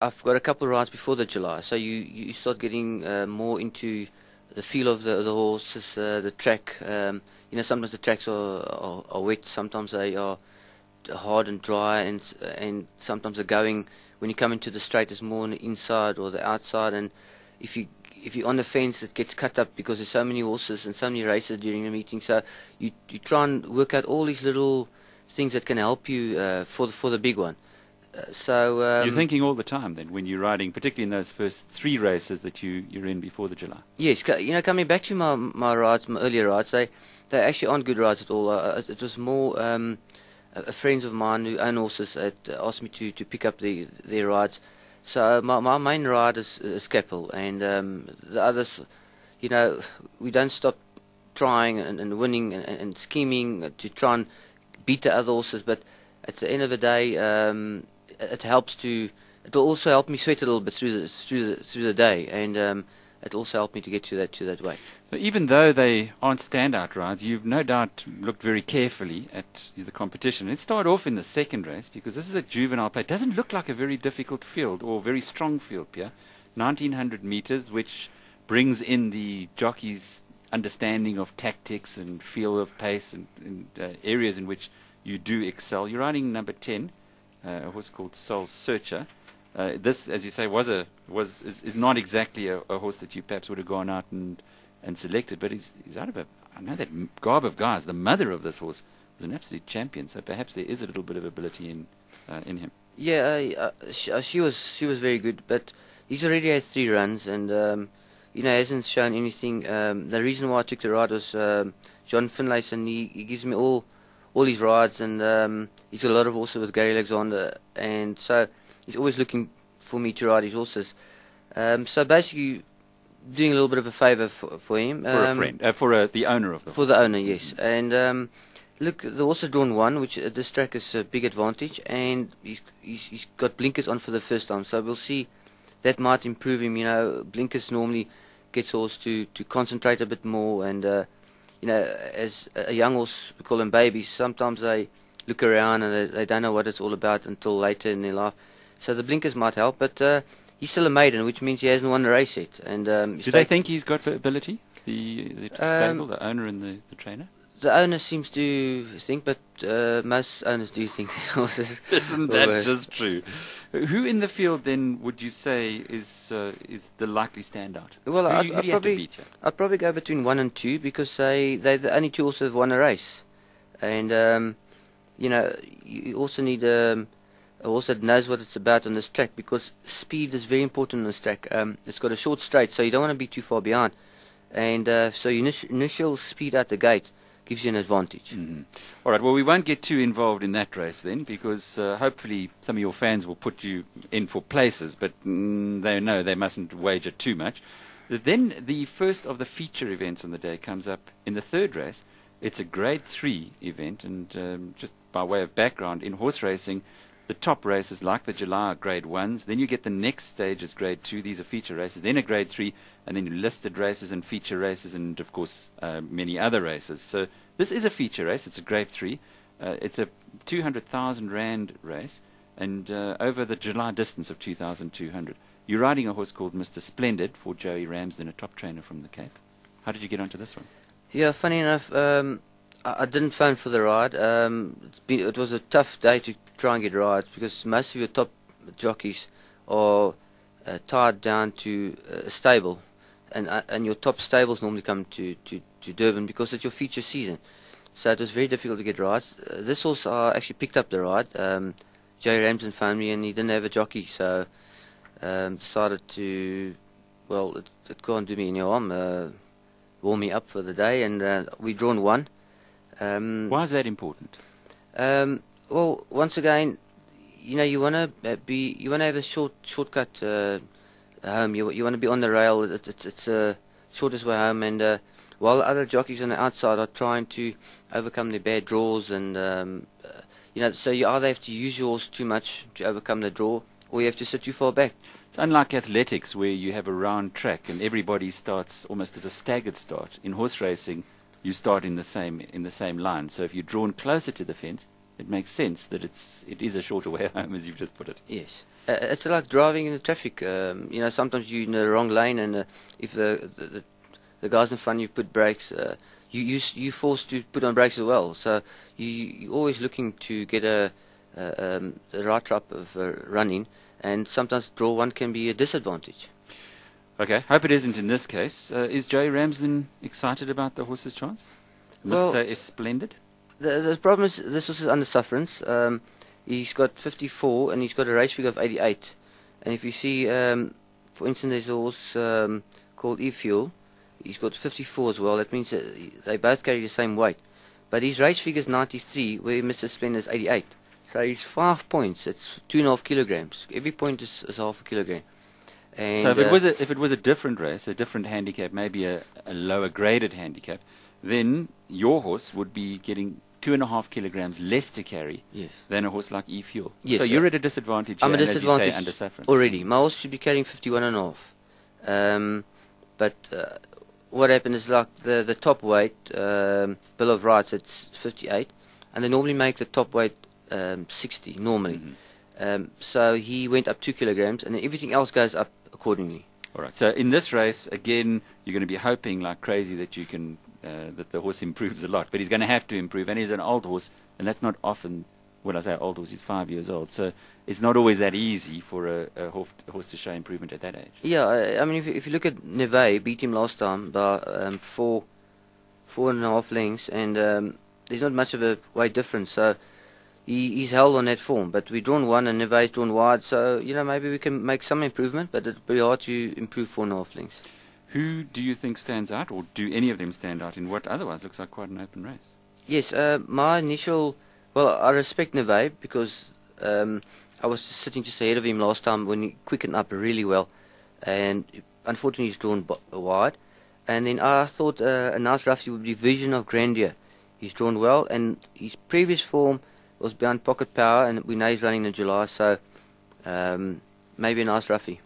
I've got a couple of rides before the July, so you start getting more into the feel of the horses, the track. Sometimes the tracks are wet, sometimes they are hard and dry, and sometimes the going when you come into the straight is more on the inside or the outside. And if you're on the fence, it gets cut up because there's so many horses and so many races during the meeting. So you try and work out all these little things that can help you for the big one. You're thinking all the time then when you're riding, particularly in those first three races that you're in before the July. Yes, coming back to my rides, my earlier rides, they actually aren't good rides at all. It was more friends of mine who own horses that asked me to pick up their rides. So my main ride is Keppel, and the others, we don't stop trying and winning and scheming to try and beat the other horses. But at the end of the day, it helps to. It'll also help me sweat a little bit through the day, and it'll also help me to get to that weight. So even though they aren't standout rides, you've no doubt looked very carefully at the competition. Let's start off in the second race, because this is a juvenile play. It doesn't look like a very difficult field or very strong field, Pierre. 1900 meters, which brings in the jockey's understanding of tactics and feel of pace and areas in which you do excel. You're riding number 10, a horse called Soul Searcher. This, as you say, is not exactly a horse that you perhaps would have gone out and selected, but he's out of I know that garb of guys. The mother of this horse was an absolute champion, so perhaps there is a little bit of ability in him. Yeah, she was very good, but he's already had 3 runs, and hasn't shown anything. The reason why I took the ride was John Finlayson. He gives me all his rides, and he's got a lot of horses with Gary Alexander, and so he's always looking for me to ride his horses. So basically, doing a little bit of a favour for him. For a friend, for the owner of the horse. For the owner, yes. And look, the horse has drawn 1, which at this track is a big advantage, and he's got blinkers on for the first time. So we'll see. That might improve him. Blinkers normally gets horse to concentrate a bit more, and as a young horse, we call them babies. Sometimes they look around and they don't know what it's all about until later in their life. So the blinkers might help, but he's still a maiden, which means he hasn't won a race yet. And do they think he's got the ability? The stable, the owner, and the trainer. The owner seems to think, but most owners do think the horses. Isn't that just true? Who in the field then would you say is the likely standout? Well, I'd probably go between 1 and 2, because they're the only 2 horses that have won a race, and you also need a horse that knows what it's about on this track, because speed is very important on this track. It's got a short straight, so you don't want to be too far behind, and so your initial speed out the gate gives you an advantage. Mm-hmm. All right, well, we won't get too involved in that race then, because hopefully some of your fans will put you in for places, but they know they mustn't wager too much. Then the first of the feature events on the day comes up in the third race. It's a grade 3 event, and just by way of background, in horse racing, the top races, like the July, are grade 1s. Then you get the next stage as grade 2. These are feature races. Then a grade 3, and then listed races and feature races, and, of course, many other races. So this is a feature race. It's a grade 3. It's a 200,000 Rand race, and over the July distance of 2,200. You're riding a horse called Mr. Splendid for Joey Ramsden, a top trainer from the Cape. How did you get onto this one? Yeah, funny enough, I didn't phone for the ride. It was a tough day to try and get rides, because most of your top jockeys are tied down to a stable, and your top stables normally come to Durban because it's your feature season. So it was very difficult to get rides. This horse, I actually picked up the ride. Joey Ramsden phoned me, and he didn't have a jockey, so decided to, well, it can't do me any harm, warm me up for the day, and we drawn 1. Why is that important? Well, once again, you want to have a shortcut home. You want to be on the rail. It's a shortest way home, and while other jockeys on the outside are trying to overcome their bad draws, and so you either have to use your horse too much to overcome the draw, or you have to sit too far back. It's unlike athletics, where you have a round track and everybody starts almost as a staggered start. In horse racing, you start in the same line. So if you're drawn closer to the fence, it makes sense that it is a shorter way home, as you've just put it. Yes. It's like driving in the traffic. Sometimes you're in the wrong lane, and if the guys in front of you put brakes, you're forced to put on brakes as well. So you're always looking to get the right type of running, and sometimes draw one can be a disadvantage. Okay, hope it isn't in this case. Is Joey Ramsden excited about the horse's chance? Well, Mr. is splendid. The problem is this horse is under sufferance. He's got 54 and he's got a race figure of 88. And if you see, for instance, there's a horse called E-Fuel. He's got 54 as well. That means that they both carry the same weight. But his race figure is 93, where Mr. Splendid is 88. So he's 5 points. It's 2.5 kilograms. Every point is half a kilogram. And so if it was a different race, a different handicap, maybe a lower graded handicap, then your horse would be getting 2.5 kilograms less to carry than a horse like E-Fuel. Yes, so you're at a disadvantage. I'm here, a and disadvantage, as you say, under sufferance already. My horse should be carrying 51.5. But what happened is like the top weight Bill of Rights, it's 58, and they normally make the top weight 60 normally. So he went up 2 kilograms, and then everything else goes up accordingly. All right. So in this race, again, you're going to be hoping like crazy that you can that the horse improves a lot. But he's going to have to improve, and he's an old horse, and that's not often. When I say old horse, he's 5 years old. So it's not always that easy for a horse to show improvement at that age. Yeah, I mean, if you look at Neve, beat him last time by 4.5 lengths, and there's not much of a weight difference. So he's held on that form. But we've drawn one, and Neve's drawn wide. So maybe we can make some improvement, but it'll be hard to improve 4.5 lengths. Who do you think stands out, or do any of them stand out in what otherwise looks like quite an open race? Yes, my initial. Well, I respect Neve because I was sitting just ahead of him last time when he quickened up really well, and unfortunately he's drawn wide. And then I thought a nice roughie would be Vision of Grandeur. He's drawn well, and his previous form was behind Pocket Power, and we know he's running in July, so maybe a nice roughie.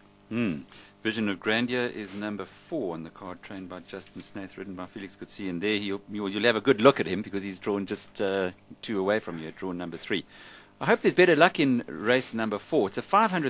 Vision of Grandeur is number 4 on the card, trained by Justin Snaith, ridden by Felix Coetzee, and there you'll have a good look at him because he's drawn just 2 away from you, drawn number 3. I hope there's better luck in race number 4. It's a $500,000